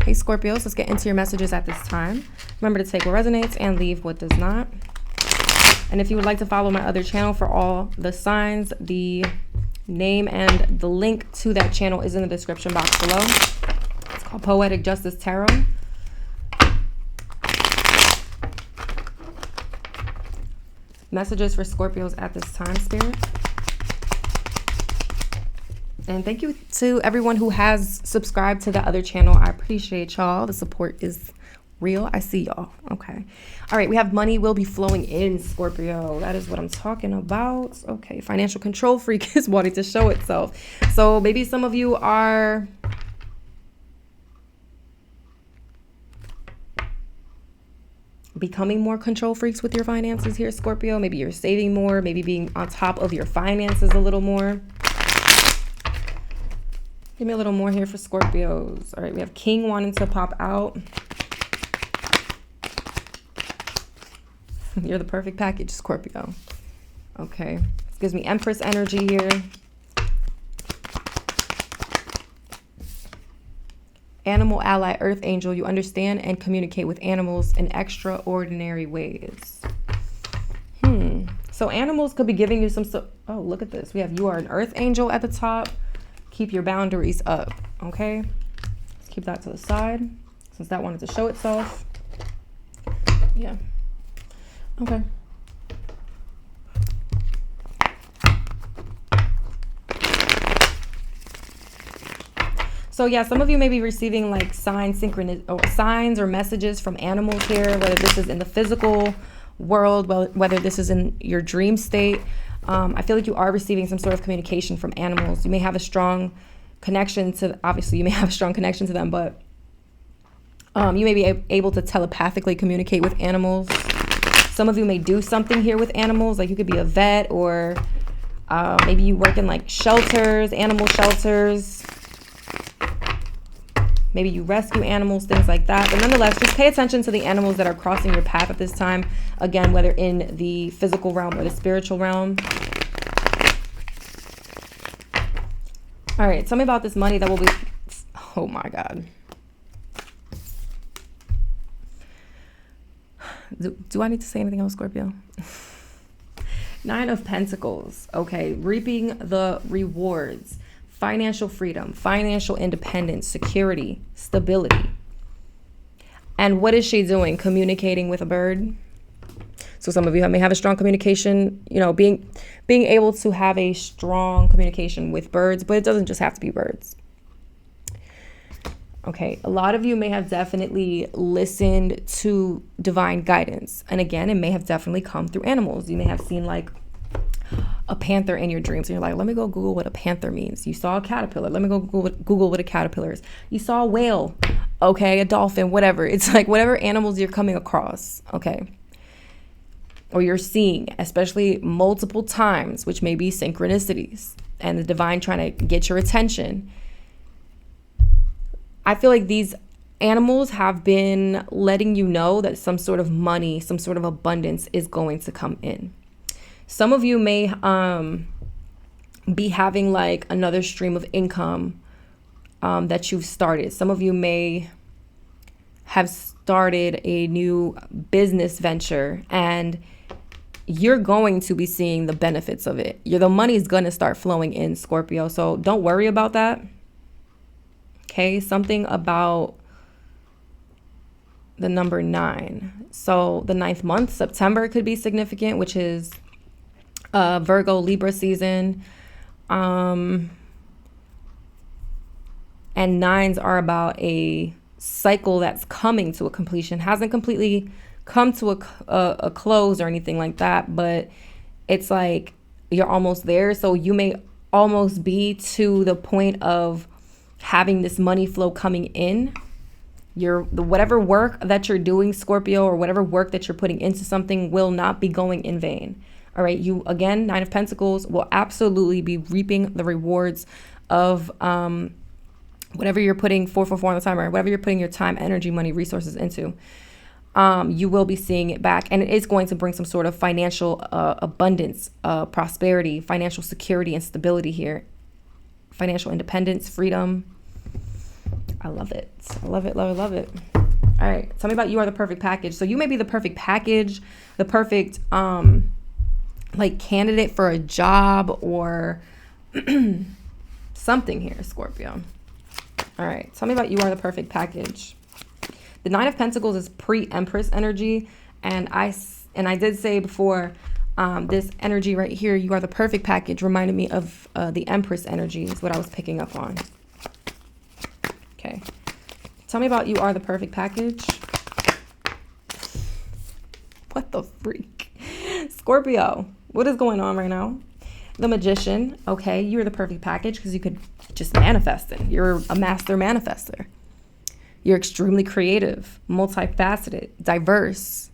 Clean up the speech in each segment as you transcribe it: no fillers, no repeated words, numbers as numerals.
Hey, Scorpios, let's get into your messages at this time. Remember to take what resonates and leave what does not. And if you would like to follow my other channel for all the signs, the name and the link to that channel is in the description box below. It's called Poetic Justice Tarot. Messages for Scorpios at this time, Spirit. And thank you to everyone who has subscribed to the other channel. I appreciate y'all. The support is real. I see y'all. Okay. All right. We have money will be flowing in, Scorpio. That is what I'm talking about. Okay. Financial control freak is wanting to show itself. So maybe some of you are becoming more control freaks with your finances here, Scorpio. Maybe you're saving more, maybe being on top of your finances a little more. Give me a little more here for Scorpios. All right, we have King wanting to pop out. You're the perfect package, Scorpio. Okay, this gives me Empress energy here. Animal ally, earth angel. You understand and communicate with animals in extraordinary ways. So animals could be giving you some... Oh, look at this. We have you are an earth angel at the top. Keep your boundaries up. Okay. Let's keep that to the side since that wanted to show itself. Yeah. Okay. So yeah, some of you may be receiving like signs or messages from animals here, whether this is in the physical world, whether this is in your dream state. I feel like you are receiving some sort of communication from animals. You may have a strong connection to, obviously you may have a strong connection to them, but you may be able to telepathically communicate with animals. Some of you may do something here with animals, like you could be a vet, or maybe you work in like shelters, animal shelters. Maybe you rescue animals, things like that. But nonetheless, just pay attention to the animals that are crossing your path at this time. Again, whether in the physical realm or the spiritual realm. All right, tell me about this money that will be... Oh my God. Do I need to say anything else, Scorpio? 9 of Pentacles. Okay, reaping the rewards. Financial freedom, financial independence, security, stability. And what is she doing? Communicating with a bird. So some of you may have a strong communication, you know, being able to have a strong communication with birds, but it doesn't just have to be birds. Okay, a lot of you may have definitely listened to divine guidance. And again, it may have definitely come through animals. You may have seen like a panther in your dreams and you're like, let me go Google what a panther means. You saw a caterpillar, let me go Google what a caterpillar is. You saw a whale, okay, a dolphin, whatever. It's like whatever animals you're coming across, okay, or you're seeing, especially multiple times, which may be synchronicities and the divine trying to get your attention. I feel like these animals have been letting you know that some sort of money, some sort of abundance is going to come in. Some of you may be having like another stream of income that you've started. Some of you may have started a new business venture and you're going to be seeing the benefits of it. The money is going to start flowing in, Scorpio. So don't worry about that. Okay, something about the number 9. So the 9th month, September, could be significant, which is Virgo Libra season. And 9s are about a cycle that's coming to a completion. Hasn't completely come to a close or anything like that, but it's like you're almost there. So you may almost be to the point of having this money flow coming in. Whatever work that you're doing, Scorpio, or whatever work that you're putting into something will not be going in vain. All right, you, again, 9 of Pentacles, will absolutely be reaping the rewards of whatever you're putting 444 on the timer, whatever you're putting your time, energy, money, resources into. You will be seeing it back, and it is going to bring some sort of financial abundance, prosperity, financial security, and stability here. Financial independence, freedom. I love it. I love it, love it, love it. All right. Tell me about you are the perfect package. So you may be the perfect package, the perfect like candidate for a job or something here, Scorpio. All right. Tell me about you are the perfect package. The Nine of Pentacles is pre-Empress energy. And I did say before, this energy right here, you are the perfect package, reminded me of the Empress energy is what I was picking up on. Okay. Tell me about you are the perfect package. What the freak? Scorpio, what is going on right now? The Magician. Okay, you're the perfect package because you could just manifest it. You're a master manifester. You're extremely creative, multifaceted, diverse.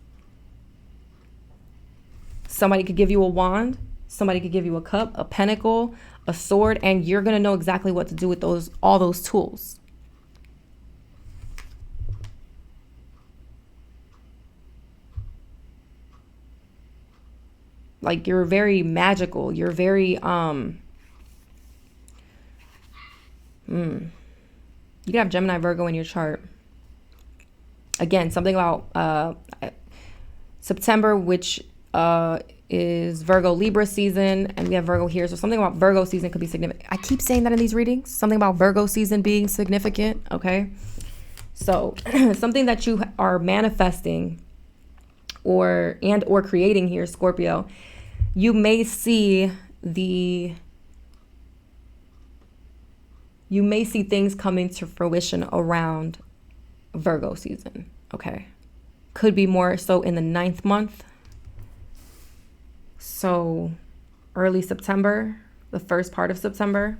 Somebody could give you a wand. Somebody could give you a cup, a pentacle, a sword, and you're going to know exactly what to do with all those tools. Like, you're very magical. You're very, you could have Gemini, Virgo in your chart. Again, something about September, which is Virgo Libra season, and we have Virgo here. So something about Virgo season could be significant. I keep saying that in these readings. Something about Virgo season being significant, okay? So something that you are manifesting or creating here, Scorpio, you may see things coming to fruition around Virgo season, okay? Could be more so in the 9th month. So early September, the first part of September.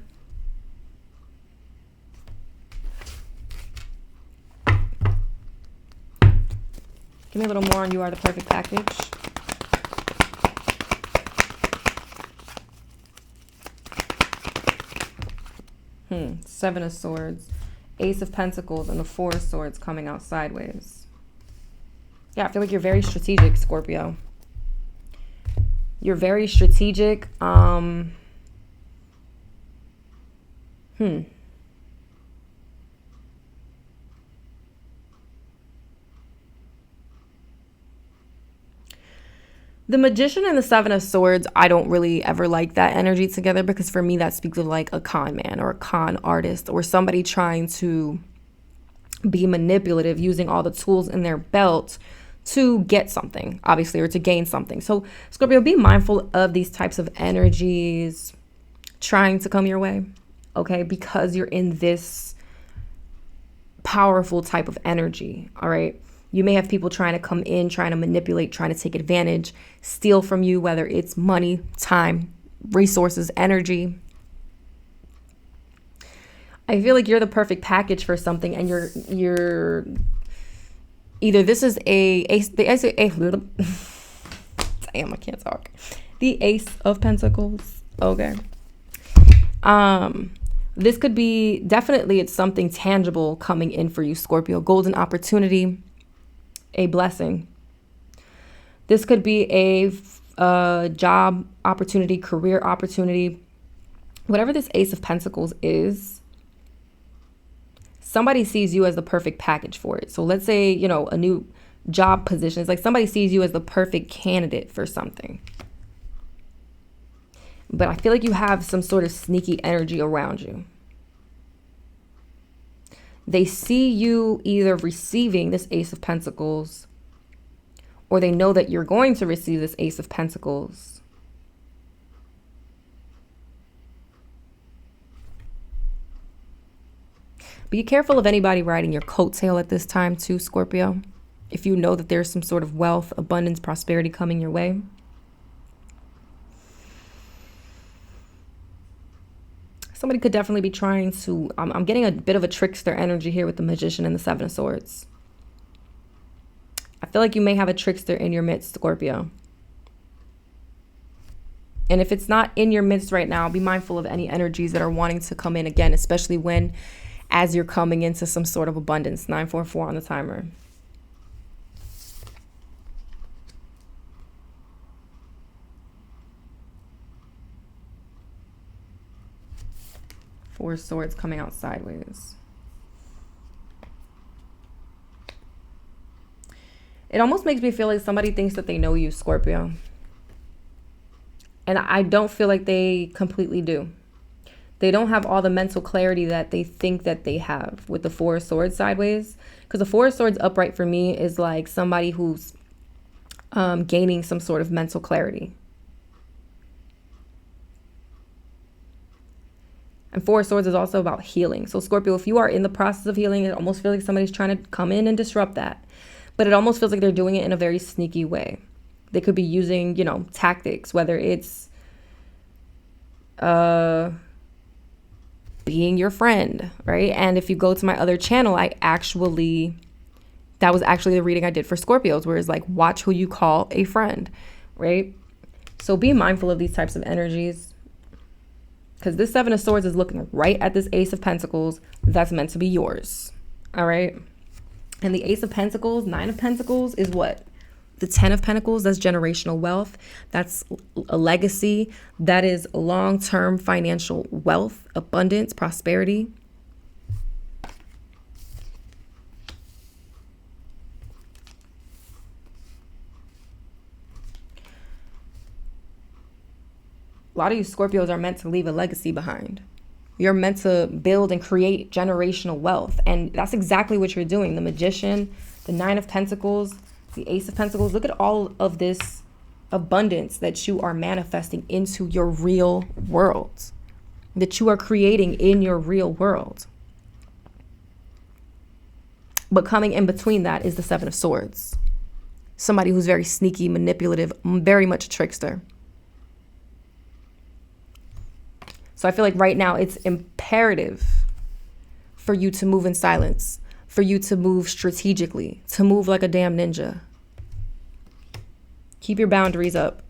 Give me a little more on you are the perfect package. Seven of Swords, Ace of Pentacles, and the Four of Swords coming out sideways. Yeah, I feel like you're very strategic, Scorpio. You're very strategic. The Magician and the Seven of Swords, I don't really ever like that energy together because for me that speaks of like a con man or a con artist or somebody trying to be manipulative using all the tools in their belt to get something, obviously, or to gain something. So Scorpio, be mindful of these types of energies trying to come your way, okay? Because you're in this powerful type of energy, all right? You may have people trying to come in, trying to manipulate, trying to take advantage, steal from you, whether it's money, time, resources, energy. I feel like you're the perfect package for something, and you're either this is damn, I can't talk. The Ace of Pentacles. Okay. This could be definitely it's something tangible coming in for you, Scorpio. Golden opportunity. A blessing. This could be a job opportunity, career opportunity, whatever this Ace of Pentacles is. Somebody sees you as the perfect package for it. So let's say, a new job position. It's like somebody sees you as the perfect candidate for something. But I feel like you have some sort of sneaky energy around you. They see you either receiving this Ace of Pentacles or they know that you're going to receive this Ace of Pentacles. Be careful of anybody riding your coattail at this time too, Scorpio. If you know that there's some sort of wealth, abundance, prosperity coming your way. Somebody could definitely be trying to, I'm getting a bit of a trickster energy here with the Magician and the Seven of Swords. I feel like you may have a trickster in your midst, Scorpio. And if it's not in your midst right now, be mindful of any energies that are wanting to come in again, especially as you're coming into some sort of abundance. 944 on the timer. Four of Swords coming out sideways. It almost makes me feel like somebody thinks that they know you, Scorpio. And I don't feel like they completely do. They don't have all the mental clarity that they think that they have with the Four of Swords sideways. Because the Four of Swords upright for me is like somebody who's gaining some sort of mental clarity. And Four of Swords is also about healing. So Scorpio, if you are in the process of healing, it almost feels like somebody's trying to come in and disrupt that. But it almost feels like they're doing it in a very sneaky way. They could be using, tactics, whether it's being your friend, right? And if you go to my other channel, that was actually the reading I did for Scorpios, where it's like, watch who you call a friend, right? So be mindful of these types of energies, because this Seven of Swords is looking right at this Ace of Pentacles that's meant to be yours, all right? And the Ace of Pentacles, Nine of Pentacles is what? The Ten of Pentacles, that's generational wealth. That's a legacy. That is long-term financial wealth, abundance, prosperity. A lot of you Scorpios are meant to leave a legacy behind. You're meant to build and create generational wealth. And that's exactly what you're doing. The Magician, the Nine of Pentacles, the Ace of Pentacles. Look at all of this abundance that you are manifesting into your real world, that you are creating in your real world. But coming in between that is the Seven of Swords. Somebody who's very sneaky, manipulative, very much a trickster. So I feel like right now it's imperative for you to move in silence, for you to move strategically, to move like a damn ninja. Keep your boundaries up.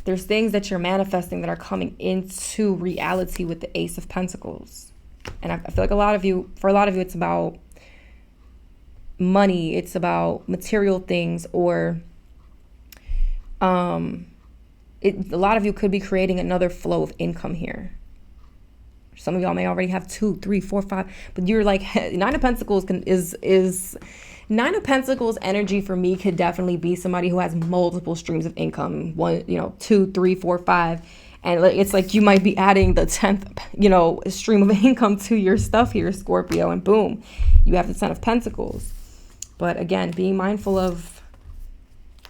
There's things that you're manifesting that are coming into reality with the Ace of Pentacles. And I feel like for a lot of you, it's about money. It's about material things, or a lot of you could be creating another flow of income here. Some of y'all may already have 2, 3, 4, 5, but you're like, Nine of Pentacles is Nine of Pentacles energy for me could definitely be somebody who has multiple streams of income. 1, 2, 3, 4, 5. And it's like you might be adding the 10th, stream of income to your stuff here, Scorpio, and boom, you have the Ten of Pentacles. But again, being mindful of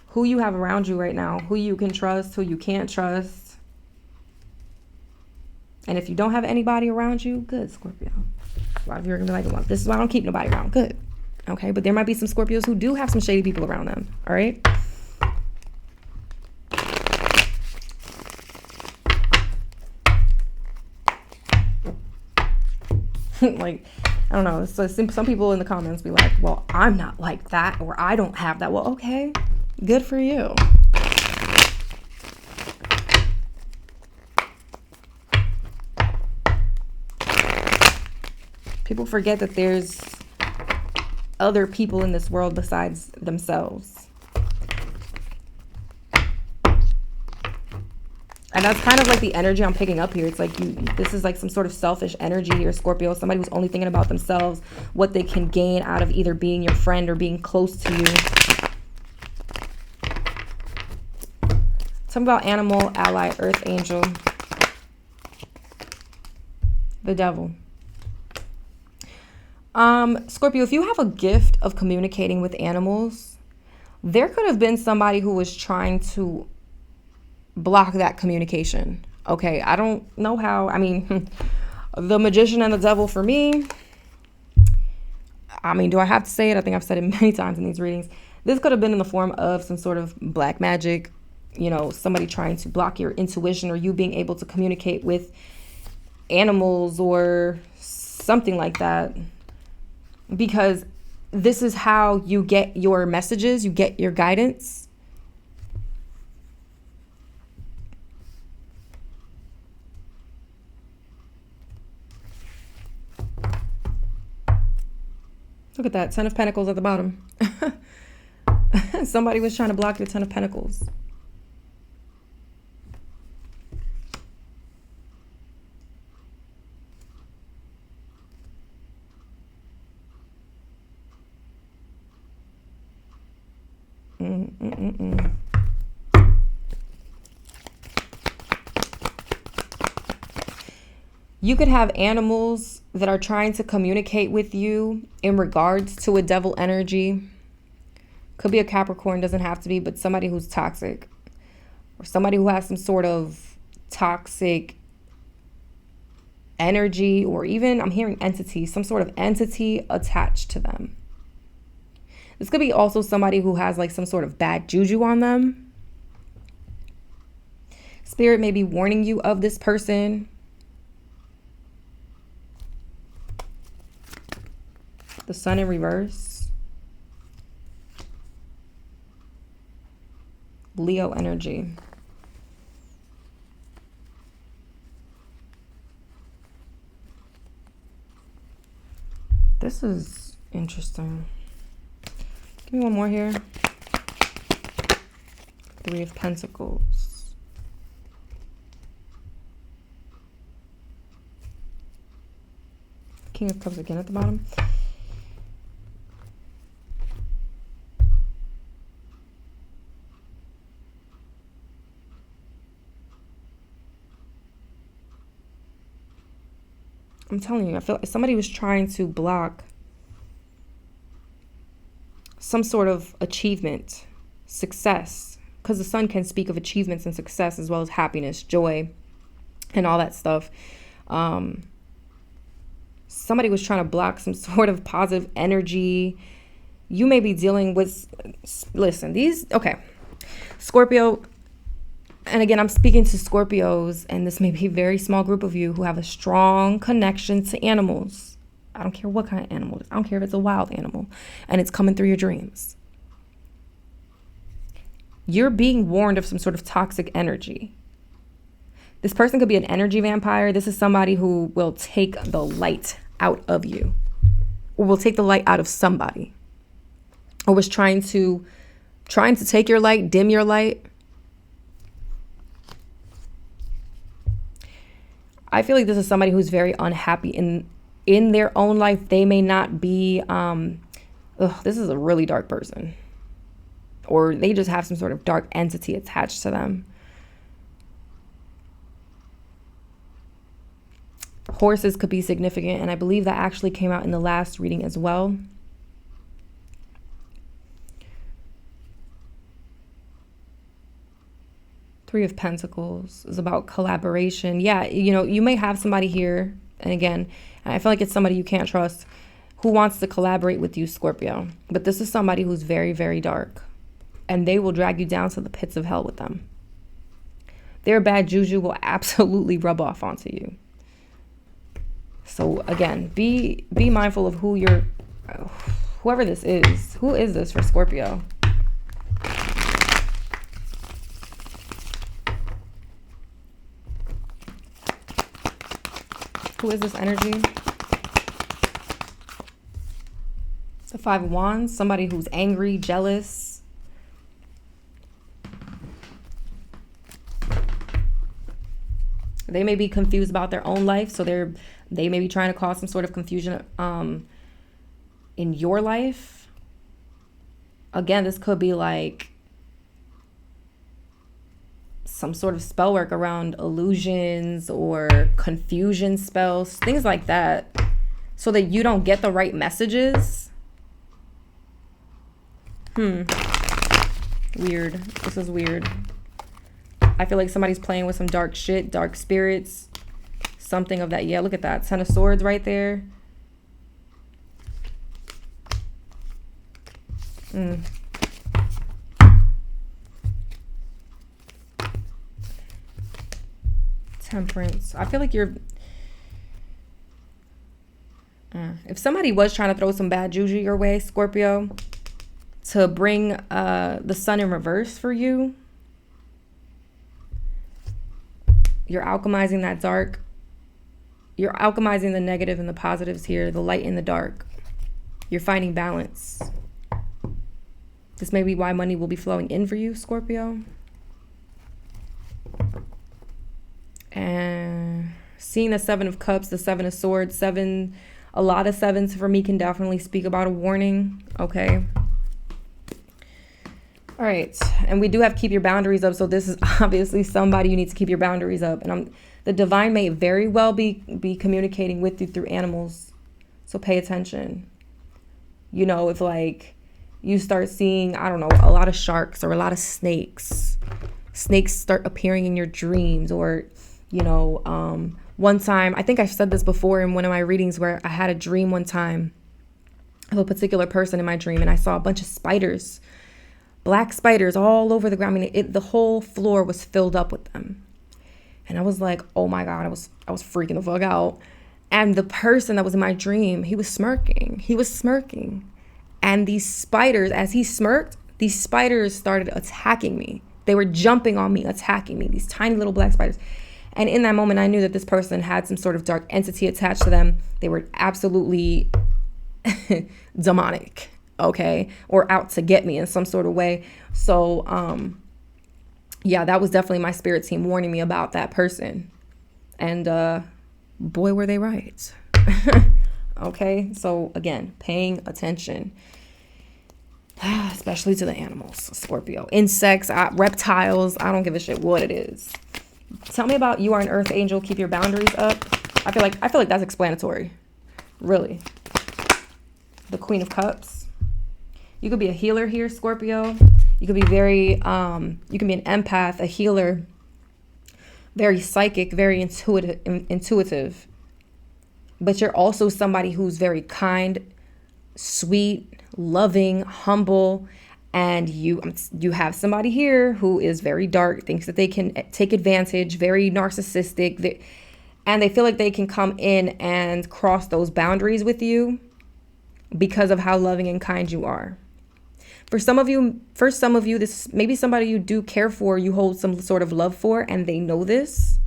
who you have around you right now, who you can trust, who you can't trust. And if you don't have anybody around you, good, Scorpio. A lot of you are going to be like, well, this is why I don't keep nobody around. Good. Okay, but there might be some Scorpios who do have some shady people around them. All right? Like, I don't know. So some people in the comments be like, well, I'm not like that, or I don't have that. Well, okay. Good for you. People forget that there's other people in this world besides themselves. And that's kind of like the energy I'm picking up here. It's like this is like some sort of selfish energy here, Scorpio. Somebody who's only thinking about themselves, what they can gain out of either being your friend or being close to you. Something about animal, ally, earth angel, the devil. Scorpio, if you have a gift of communicating with animals, there could have been somebody who was trying to block that communication. Okay, I don't know how. I mean, the Magician and the devil for me. I mean, do I have to say it? I think I've said it many times in these readings. This could have been in the form of some sort of black magic, somebody trying to block your intuition, or you being able to communicate with animals or something like that. Because this is how you get your messages, you get your guidance. Look at that, Ten of Pentacles at the bottom. Somebody was trying to block your Ten of Pentacles. You could have animals that are trying to communicate with you in regards to a devil energy. Could be a Capricorn, doesn't have to be, but somebody who's toxic. Or somebody who has some sort of toxic energy, or even, I'm hearing entity, some sort of entity attached to them. This could be also somebody who has like some sort of bad juju on them. Spirit may be warning you of this person. The Sun in reverse. Leo energy. This is interesting. Give me one more here. Three of Pentacles. King of Cups again at the bottom. I'm telling you, I feel like somebody was trying to block some sort of achievement, success, because the Sun can speak of achievements and success as well as happiness, joy, and all that stuff. Somebody was trying to block some sort of positive energy. You may be dealing with, listen, okay, Scorpio. And again, I'm speaking to Scorpios, and this may be a very small group of you who have a strong connection to animals. I don't care what kind of animal it is. I don't care if it's a wild animal and it's coming through your dreams. You're being warned of some sort of toxic energy. This person could be an energy vampire. This is somebody who will take the light out of you, or will take the light out of somebody, or was trying to take your light, dim your light. I feel like this is somebody who's very unhappy in their own life. They may not be, this is a really dark person. Or they just have some sort of dark entity attached to them. Horses could be significant, and I believe that actually came out in the last reading as well. Three of Pentacles is about collaboration. Yeah, you may have somebody here, and again, I feel like it's somebody you can't trust, who wants to collaborate with you, Scorpio. But this is somebody who's very, very dark, and they will drag you down to the pits of hell with them. Their bad juju will absolutely rub off onto you. So again, be mindful of whoever this is. Who is this for Scorpio? Who is this energy? It's the Five of Wands. Somebody who's angry, jealous. They may be confused about their own life, so they may be trying to cause some sort of confusion in your life. Again, this could be like some sort of spell work around illusions or confusion spells, things like that, so that you don't get the right messages. Weird. This is weird. I feel like somebody's playing with some dark shit, dark spirits, something of that. Yeah, look at that. Ten of Swords right there. Temperance. I feel like you're... if somebody was trying to throw some bad juju your way, Scorpio, to bring the Sun in reverse for you, you're alchemizing that dark. You're alchemizing the negative and the positives here, the light and the dark. You're finding balance. This may be why money will be flowing in for you, Scorpio. And seeing the Seven of Cups, the Seven of Swords, a lot of sevens for me can definitely speak about a warning. Okay. All right. And we do have keep your boundaries up. So this is obviously somebody you need to keep your boundaries up. And the divine may very well be communicating with you through animals. So pay attention. You know, if like you start seeing, I don't know, a lot of sharks or a lot of snakes start appearing in your dreams, or, you know, one time, I think I've said this before in one of my readings, where I had a dream one time of a particular person in my dream, and I saw a bunch of spiders, black spiders all over the ground. I mean, the whole floor was filled up with them. And I was like, oh my God, I was freaking the fuck out. And the person that was in my dream, he was smirking. And these spiders, as he smirked, these spiders started attacking me. They were jumping on me, attacking me, these tiny little black spiders. And in that moment, I knew that this person had some sort of dark entity attached to them. They were absolutely demonic, okay? Or out to get me in some sort of way. So, yeah, that was definitely my spirit team warning me about that person. And boy, were they right. Okay, so again, paying attention, especially to the animals, Scorpio. Insects, reptiles, I don't give a shit what it is. Tell me about you are an earth angel, keep your boundaries up. I feel like that's explanatory. Really. The Queen of Cups. You could be a healer here, Scorpio. You could be very, you can be an empath, a healer, very psychic, very intuitive. But you're also somebody who's very kind, sweet, loving, humble. And you have somebody here who is very dark, thinks that they can take advantage, very narcissistic. And they feel like they can come in and cross those boundaries with you because of how loving and kind you are. For some of you, this may be somebody you do care for, you hold some sort of love for, and they know this,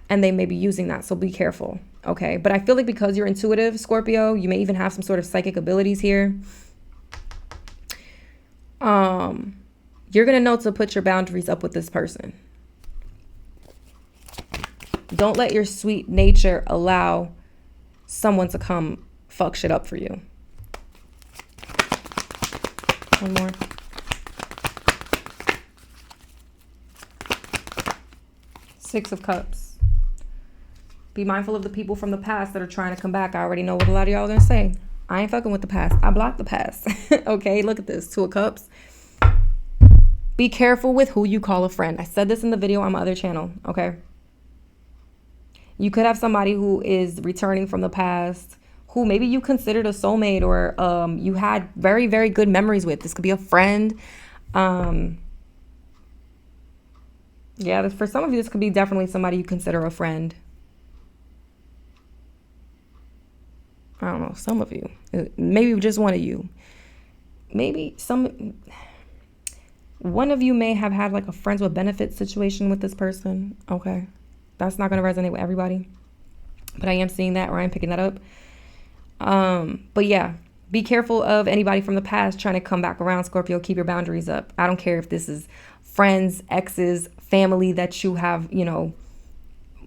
and they may be using that. So be careful, okay? But I feel like because you're intuitive, Scorpio, you may even have some sort of psychic abilities here. You're going to know to put your boundaries up with this person. Don't let your sweet nature allow someone to come fuck shit up for you. One more. Six of Cups. Be mindful of the people from the past that are trying to come back. I already know what a lot of y'all are going to say. I ain't fucking with the past. I blocked the past. Okay, look at this. Two of Cups. Be careful with who you call a friend. I said this in the video on my other channel, okay? You could have somebody who is returning from the past, who maybe you considered a soulmate, or you had very, very good memories with. This could be a friend. Yeah, for some of you, this could be definitely somebody you consider a friend. I don't know, some of you. Maybe just one of you. Maybe one of you may have had like a friends with benefits situation with this person. Okay. That's not going to resonate with everybody. But I am seeing that, or I am picking that up. But yeah, be careful of anybody from the past trying to come back around, Scorpio. Keep your boundaries up. I don't care if this is friends, exes, family that you have, you know,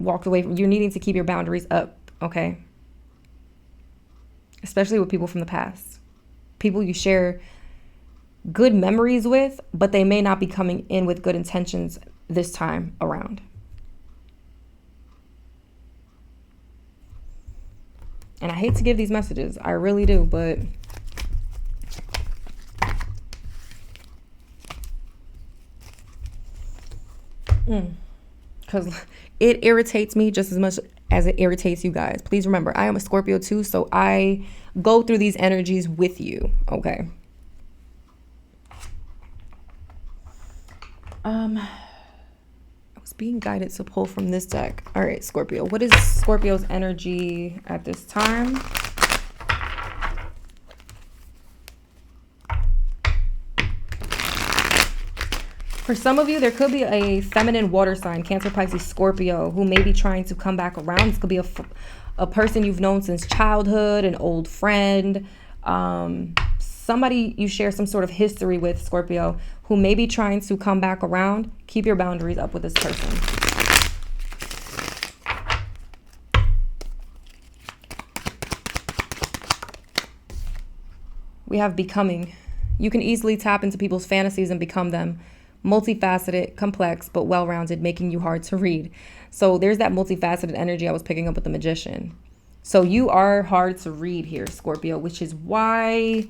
walked away from. You're needing to keep your boundaries up, okay? Especially with people from the past. People you share good memories with, but they may not be coming in with good intentions this time around. And I hate to give these messages. I really do, but because it irritates me just as much as it irritates you guys. Please remember, I am a Scorpio too, so I go through these energies with you, okay? I was being guided to pull from this deck. All right, Scorpio. What is Scorpio's energy at this time? For some of you, there could be a feminine water sign, Cancer, Pisces, Scorpio, who may be trying to come back around. This could be a person you've known since childhood, an old friend, somebody you share some sort of history with, Scorpio, who may be trying to come back around. Keep your boundaries up with this person. We have becoming. You can easily tap into people's fantasies and become them. Multifaceted, complex, but well-rounded, making you hard to read. So there's that multifaceted energy I was picking up with the Magician. So you are hard to read here, Scorpio, which is why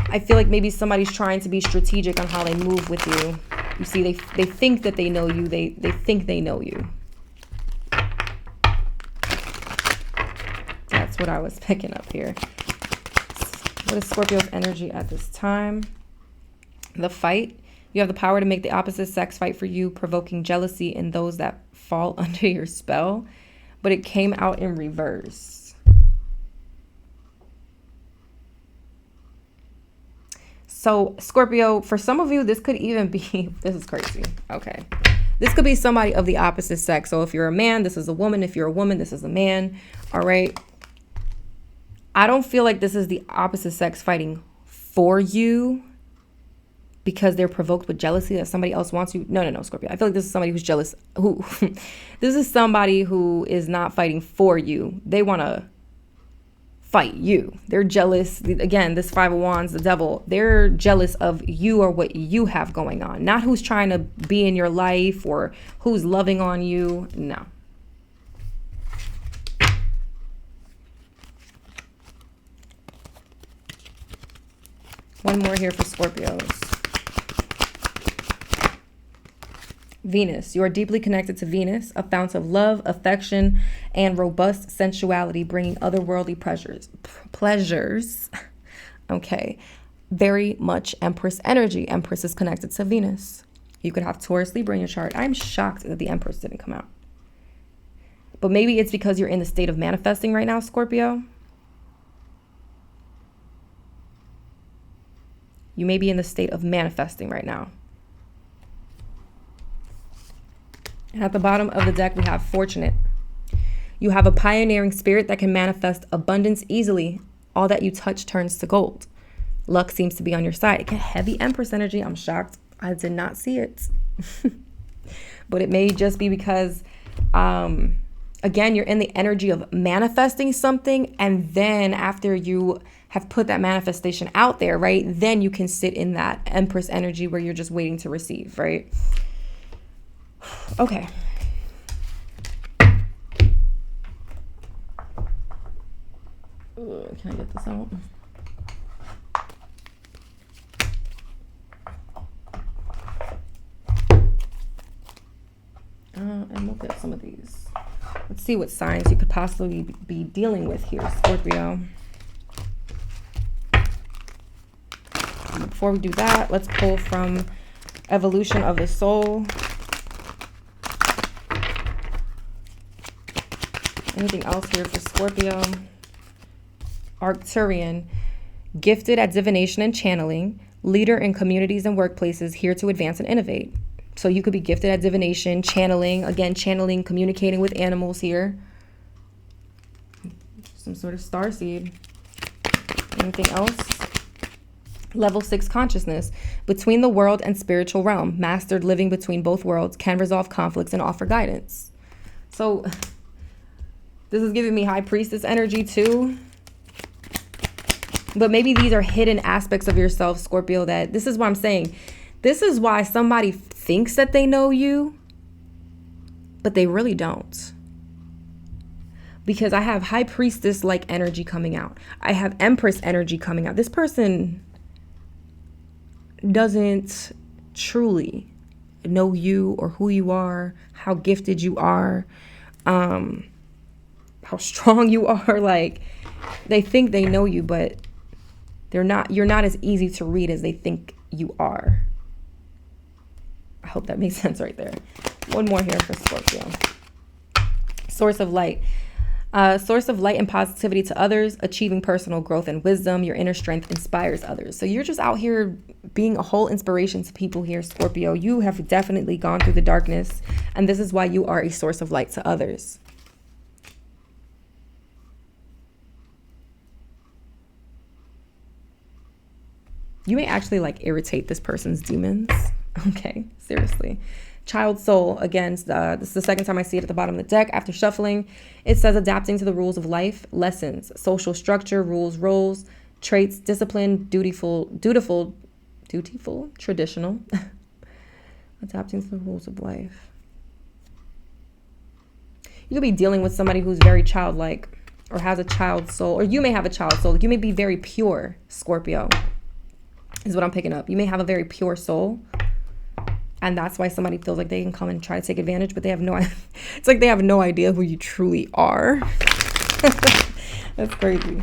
I feel like maybe somebody's trying to be strategic on how they move with you. You see, they think that they know you. They think they know you. That's what I was picking up here. What is Scorpio's energy at this time? The fight. You have the power to make the opposite sex fight for you, provoking jealousy in those that fall under your spell. But it came out in reverse. So, Scorpio, for some of you, this could even be, this is crazy. Okay. This could be somebody of the opposite sex. So if you're a man, this is a woman. If you're a woman, this is a man. All right. I don't feel like this is the opposite sex fighting for you because they're provoked with jealousy that somebody else wants you. No, Scorpio. I feel like this is somebody who's jealous. This is somebody who is not fighting for you. They want to fight you. They're jealous. Again, this Five of Wands, the devil, they're jealous of you or what you have going on. Not who's trying to be in your life or who's loving on you. No. One more here for Scorpios. Venus. You are deeply connected to Venus, a fount of love, affection, and robust sensuality, bringing otherworldly pleasures. Okay. Very much Empress energy. Empress is connected to Venus. You could have Taurus, Libra in your chart. I'm shocked that the Empress didn't come out. But maybe it's because you're in the state of manifesting right now, Scorpio. You may be in the state of manifesting right now. And at the bottom of the deck, we have fortunate. You have a pioneering spirit that can manifest abundance easily. All that you touch turns to gold. Luck seems to be on your side. Heavy Empress energy. I'm shocked. I did not see it. But it may just be because, again, you're in the energy of manifesting something. And then after you have put that manifestation out there, right, then you can sit in that Empress energy where you're just waiting to receive, right? Okay. Can I get this out? And we'll get some of these. Let's see what signs you could possibly be dealing with here, Scorpio. Before we do that, let's pull from Evolution of the Soul. Anything else here for Scorpio? Arcturian, gifted at divination and channeling, leader in communities and workplaces, here to advance and innovate. So you could be gifted at divination, channeling, again, channeling, communicating with animals here. Some sort of starseed. Anything else? Level 6 consciousness, between the world and spiritual realm, mastered living between both worlds, can resolve conflicts and offer guidance. So this is giving me High Priestess energy too. But maybe these are hidden aspects of yourself, Scorpio, that this is what I'm saying. This is why somebody thinks that they know you, but they really don't. Because I have High Priestess-like energy coming out. I have Empress energy coming out. This person doesn't truly know you or who you are, how gifted you are, how strong you are. Like, they think they know you, but you're not as easy to read as they think you are. I hope that makes sense right there. One more here for Scorpio. Source of light. Source of light and positivity to others, achieving personal growth and wisdom. Your inner strength inspires others. So you're just out here being a whole inspiration to people here, Scorpio. You have definitely gone through the darkness, and this is why you are a source of light to others. You may actually irritate this person's demons. Okay, seriously. Child soul, again, this is the second time I see it at the bottom of the deck. After shuffling, it says adapting to the rules of life, lessons, social structure, rules, roles, traits, discipline, dutiful, dutiful, traditional, adapting to the rules of life. You could be dealing with somebody who's very childlike or has a child soul, or you may have a child soul. You may be very pure, Scorpio, is what I'm picking up. You may have a very pure soul, and that's why somebody feels like they can come and try to take advantage, but they have no idea. It's like they have no idea who you truly are. That's crazy.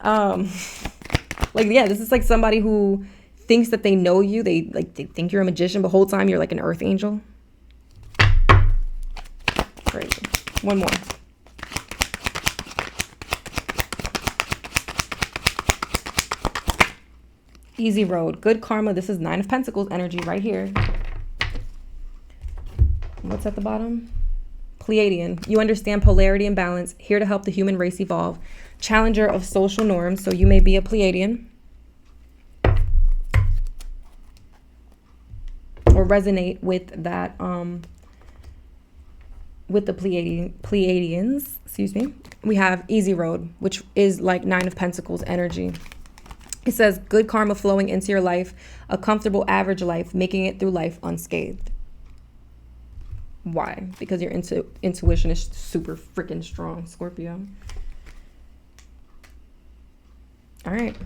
Like, yeah, this is like somebody who thinks that they know you. They think you're a magician, but the whole time you're like an earth angel. Crazy. One more. Easy road. Good karma. This is 9 of Pentacles energy right here. What's at the bottom? Pleiadian. You understand polarity and balance. Here to help the human race evolve. Challenger of social norms. So you may be a Pleiadian. Or resonate with that, with the Pleiadians, excuse me. We have easy road, which is like 9 of Pentacles energy. It says good karma flowing into your life, a comfortable average life, making it through life unscathed. Why? Because your intuition is super freaking strong, Scorpio. All right.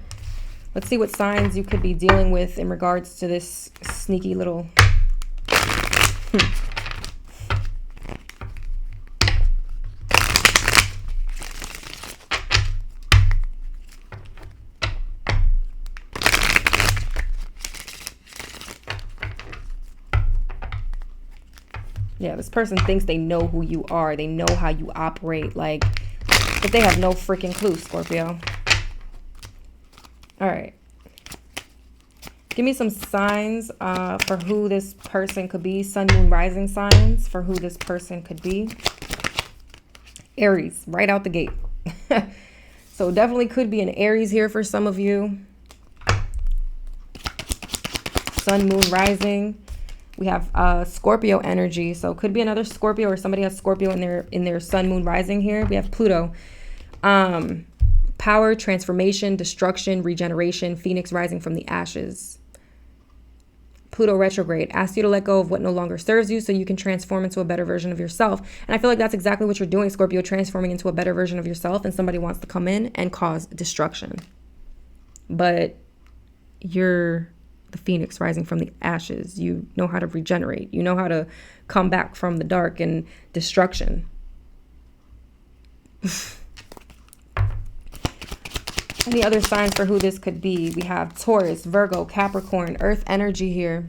Let's see what signs you could be dealing with in regards to this sneaky little... Yeah, this person thinks they know who you are. They know how you operate. Like, but they have no freaking clue, Scorpio. All right. Give me some signs for who this person could be. Sun, moon, rising signs for who this person could be. Aries, right out the gate. So definitely could be an Aries here for some of you. Sun, moon, rising. We have Scorpio energy. So it could be another Scorpio, or somebody has Scorpio in their sun, moon, rising here. We have Pluto. Power, transformation, destruction, regeneration, Phoenix rising from the ashes. Pluto retrograde asks you to let go of what no longer serves you so you can transform into a better version of yourself. And I feel like that's exactly what you're doing, Scorpio, transforming into a better version of yourself, and somebody wants to come in and cause destruction. But you're the Phoenix rising from the ashes. You know how to regenerate. You know how to come back from the dark and destruction. Any other signs for who this could be? We have Taurus, Virgo, Capricorn, Earth energy here.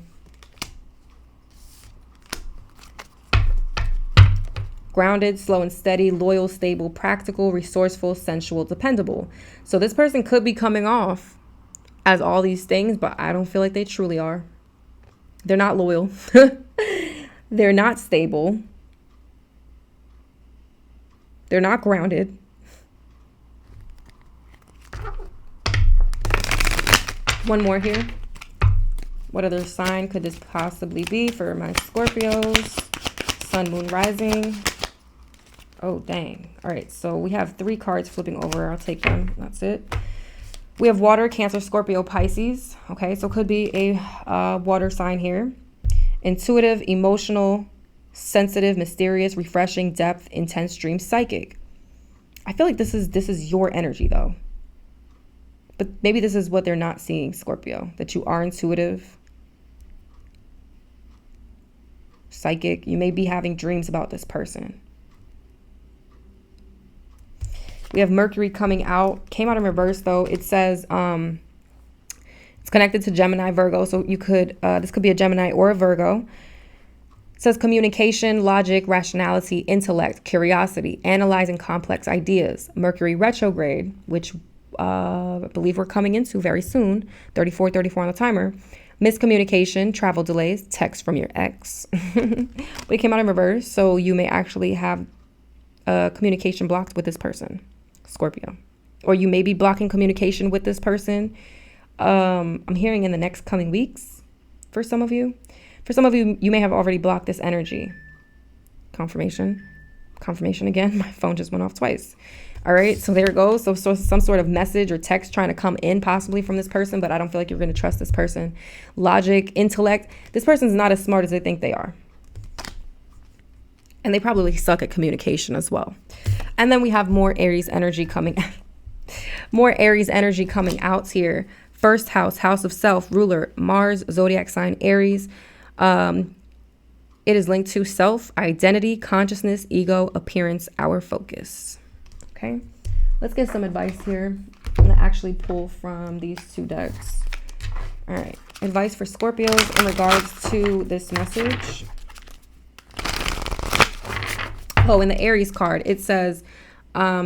Grounded, slow and steady, loyal, stable, practical, resourceful, sensual, dependable. So this person could be coming off as all these things, but I don't feel like they truly are. They're not loyal. They're not stable. They're not grounded. One more here. What other sign could this possibly be for my Scorpios? Sun, moon, rising. Oh, dang. All right, so we have 3 cards flipping over. I'll take them. That's it. We have water, Cancer, Scorpio, Pisces. Okay, so could be a water sign here. Intuitive, emotional, sensitive, mysterious, refreshing, depth, intense, dream, psychic. I feel like this is your energy, though. But maybe this is what they're not seeing, Scorpio, that you are intuitive, psychic. You may be having dreams about this person. We have Mercury coming out. Came out in reverse, though. It says it's connected to Gemini, Virgo. So you could, this could be a Gemini or a Virgo. It says communication, logic, rationality, intellect, curiosity, analyzing complex ideas. Mercury retrograde, which I believe we're coming into very soon. 34 on the timer. Miscommunication, travel delays, text from your ex. But it came out in reverse. So you may actually have communication blocked with this person, Scorpio. Or you may be blocking communication with this person. I'm hearing in the next coming weeks for some of you. For some of you, you may have already blocked this energy. Confirmation again. My phone just went off twice. All right, so there it goes. So some sort of message or text trying to come in possibly from this person, but I don't feel like you're going to trust this person. Logic, intellect. This person's not as smart as they think they are. And they probably suck at communication as well. And then we have more Aries energy coming more Aries energy coming out here. First house, house of self, ruler, Mars, zodiac sign, Aries. It is linked to self, identity, consciousness, ego, appearance, our focus. Okay, let's get some advice here. I'm going to actually pull from these two decks. All right, advice for Scorpios in regards to this message. Oh, in the Aries card, it says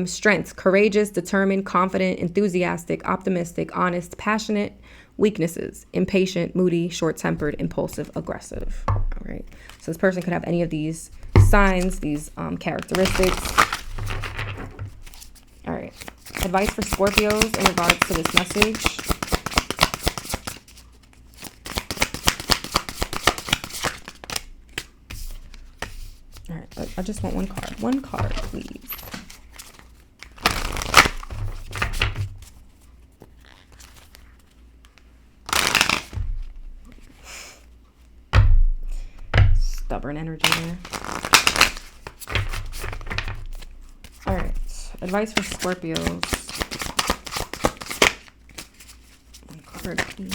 strengths, courageous, determined, confident, enthusiastic, optimistic, honest, passionate. Weaknesses, impatient, moody, short-tempered, impulsive, aggressive. All right, so this person could have any of these signs, these characteristics. All right, advice for Scorpios in regards to this message. All right, I just want one card. One card, please. Stubborn energy there. All right, advice for Scorpios. One card, please.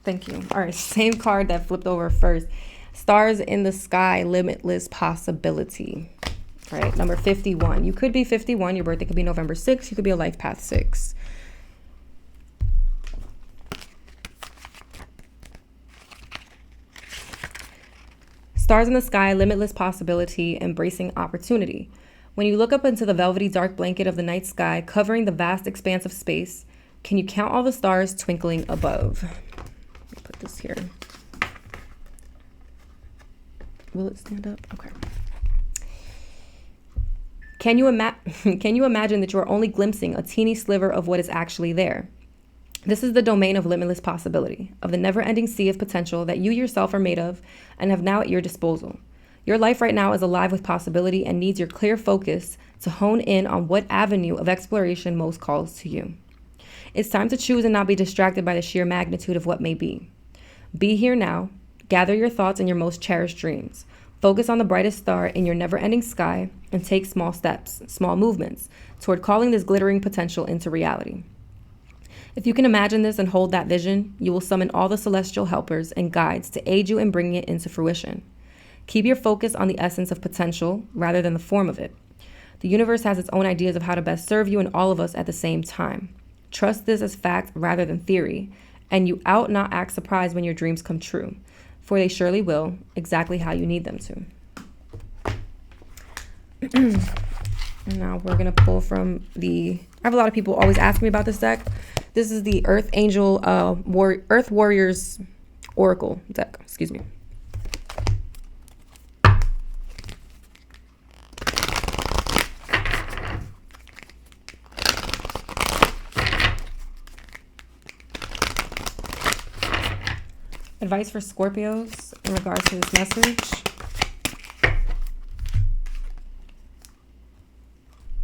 Thank you. All right, same card that flipped over first. Stars in the sky, limitless possibility. All right, number 51. You could be 51. Your birthday could be November 6th. You could be a life path 6. Stars in the sky, limitless possibility, embracing opportunity. When you look up into the velvety dark blanket of the night sky, covering the vast expanse of space, can you count all the stars twinkling above? Let me put this here. Will it stand up? Okay. Can you imagine that you are only glimpsing a teeny sliver of what is actually there? This is the domain of limitless possibility, of the never-ending sea of potential that you yourself are made of and have now at your disposal. Your life right now is alive with possibility and needs your clear focus to hone in on what avenue of exploration most calls to you. It's time to choose and not be distracted by the sheer magnitude of what may be. Be here now. Gather your thoughts and your most cherished dreams. Focus on the brightest star in your never-ending sky and take small steps, small movements, toward calling this glittering potential into reality. If you can imagine this and hold that vision, you will summon all the celestial helpers and guides to aid you in bringing it into fruition. Keep your focus on the essence of potential rather than the form of it. The universe has its own ideas of how to best serve you and all of us at the same time. Trust this as fact rather than theory, and you not act surprised when your dreams come true, for they surely will, exactly how you need them to. And now we're going to pull from I have a lot of people always ask me about this deck. This is the Earth Angel, Earth Warriors Oracle deck. Excuse me. Advice for Scorpios in regards to this message.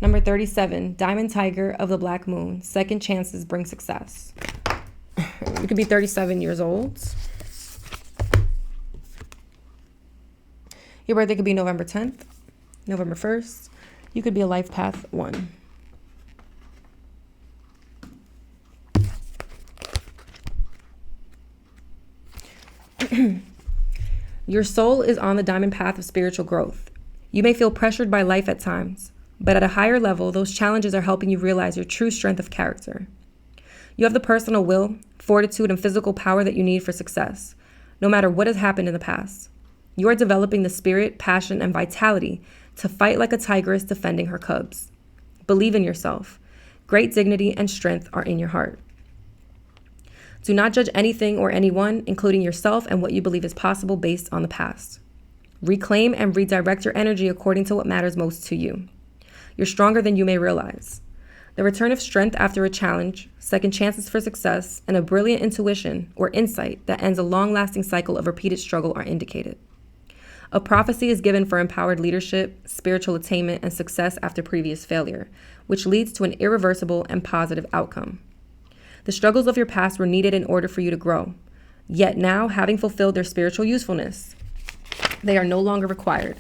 Number 37, Diamond Tiger of the Black Moon. Second chances bring success. You could be 37 years old. Your birthday could be November 10th, November 1st. You could be a life path 1. Your soul is on the diamond path of spiritual growth. You may feel pressured by life at times, but at a higher level, those challenges are helping you realize your true strength of character. You have the personal will, fortitude, and physical power that you need for success, no matter what has happened in the past. You are developing the spirit, passion, and vitality to fight like a tigress defending her cubs. Believe in yourself. Great dignity and strength are in your heart. Do not judge anything or anyone, including yourself and what you believe is possible based on the past. Reclaim and redirect your energy according to what matters most to you. You're stronger than you may realize. The return of strength after a challenge, second chances for success, and a brilliant intuition or insight that ends a long-lasting cycle of repeated struggle are indicated. A prophecy is given for empowered leadership, spiritual attainment, and success after previous failure, which leads to an irreversible and positive outcome. The struggles of your past were needed in order for you to grow. Yet now, having fulfilled their spiritual usefulness, they are no longer required.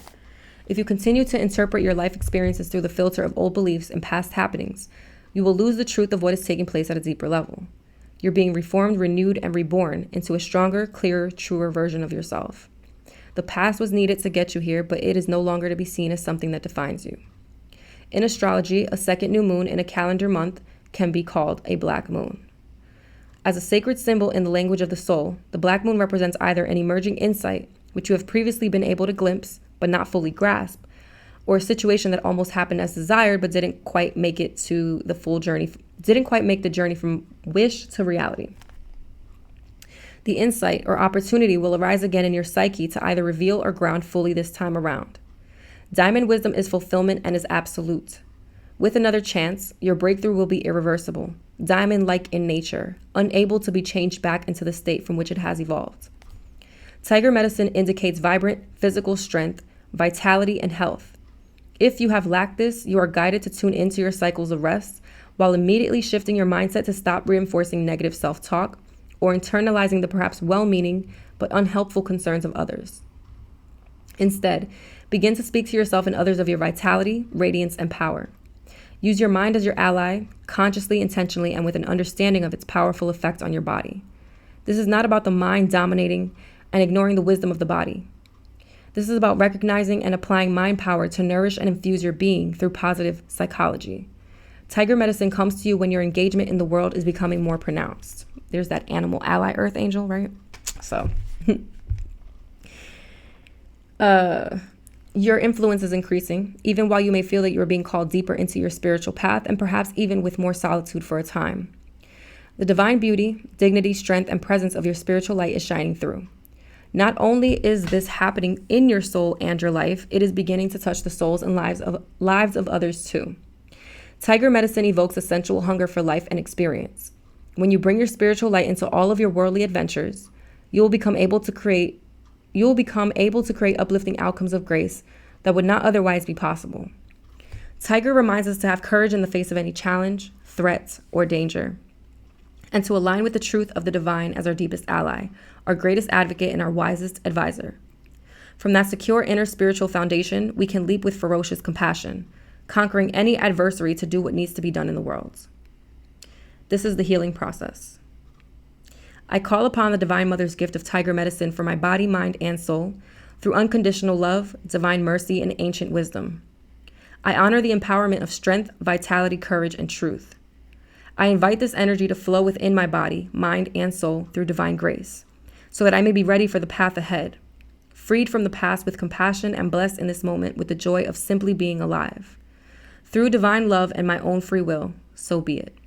If you continue to interpret your life experiences through the filter of old beliefs and past happenings, you will lose the truth of what is taking place at a deeper level. You're being reformed, renewed, and reborn into a stronger, clearer, truer version of yourself. The past was needed to get you here, but it is no longer to be seen as something that defines you. In astrology, a second new moon in a calendar month can be called a black moon. As a sacred symbol in the language of the soul, the black moon represents either an emerging insight, which you have previously been able to glimpse but not fully grasp, or a situation that almost happened as desired but didn't quite make it to the full journey, didn't quite make the journey from wish to reality. The insight or opportunity will arise again in your psyche to either reveal or ground fully this time around. Diamond wisdom is fulfillment and is absolute. With another chance, your breakthrough will be irreversible, diamond-like in nature, unable to be changed back into the state from which it has evolved. Tiger medicine indicates vibrant physical strength, vitality, and health. If you have lacked this, you are guided to tune into your cycles of rest while immediately shifting your mindset to stop reinforcing negative self-talk or internalizing the perhaps well-meaning but unhelpful concerns of others. Instead, begin to speak to yourself and others of your vitality, radiance, and power. Use your mind as your ally, consciously, intentionally, and with an understanding of its powerful effect on your body. This is not about the mind dominating and ignoring the wisdom of the body. This is about recognizing and applying mind power to nourish and infuse your being through positive psychology. Tiger medicine comes to you when your engagement in the world is becoming more pronounced. There's that animal ally earth angel, right? So, your influence is increasing, even while you may feel that you are being called deeper into your spiritual path and perhaps even with more solitude for a time. The divine beauty, dignity, strength, and presence of your spiritual light is shining through. Not only is this happening in your soul and your life, it is beginning to touch the souls and lives of others too. Tiger medicine evokes a sensual hunger for life and experience. When you bring your spiritual light into all of your worldly adventures, you will become able to create uplifting outcomes of grace that would not otherwise be possible. Tiger reminds us to have courage in the face of any challenge, threat, or danger, and to align with the truth of the divine as our deepest ally, our greatest advocate, and our wisest advisor. From that secure inner spiritual foundation, we can leap with ferocious compassion, conquering any adversary to do what needs to be done in the world. This is the healing process. I call upon the Divine Mother's gift of Tiger medicine for my body, mind, and soul through unconditional love, divine mercy, and ancient wisdom. I honor the empowerment of strength, vitality, courage, and truth. I invite this energy to flow within my body, mind, and soul through divine grace, so that I may be ready for the path ahead, freed from the past with compassion and blessed in this moment with the joy of simply being alive. Through divine love and my own free will, so be it.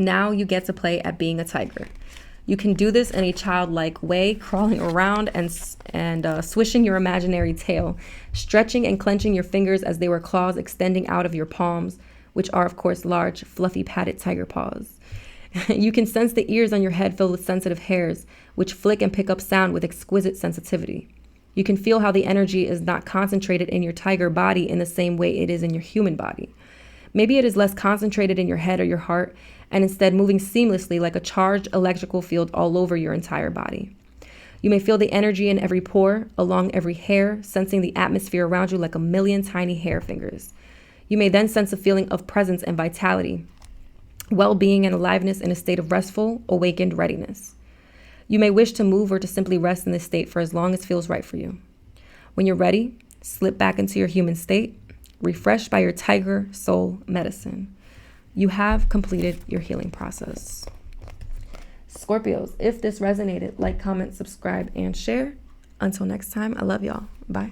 Now you get to play at being a tiger. You can do this in a childlike way, crawling around and swishing your imaginary tail, stretching and clenching your fingers as they were claws extending out of your palms, which are, of course, large, fluffy, padded tiger paws. You can sense the ears on your head filled with sensitive hairs, which flick and pick up sound with exquisite sensitivity. You can feel how the energy is not concentrated in your tiger body in the same way it is in your human body. Maybe it is less concentrated in your head or your heart, and instead moving seamlessly like a charged electrical field all over your entire body. You may feel the energy in every pore, along every hair, sensing the atmosphere around you like a million tiny hair fingers. You may then sense a feeling of presence and vitality, well-being and aliveness in a state of restful, awakened readiness. You may wish to move or to simply rest in this state for as long as feels right for you. When you're ready, slip back into your human state, refreshed by your tiger soul medicine. You have completed your healing process. Scorpios, if this resonated, like, comment, subscribe, and share. Until next time, I love y'all. Bye.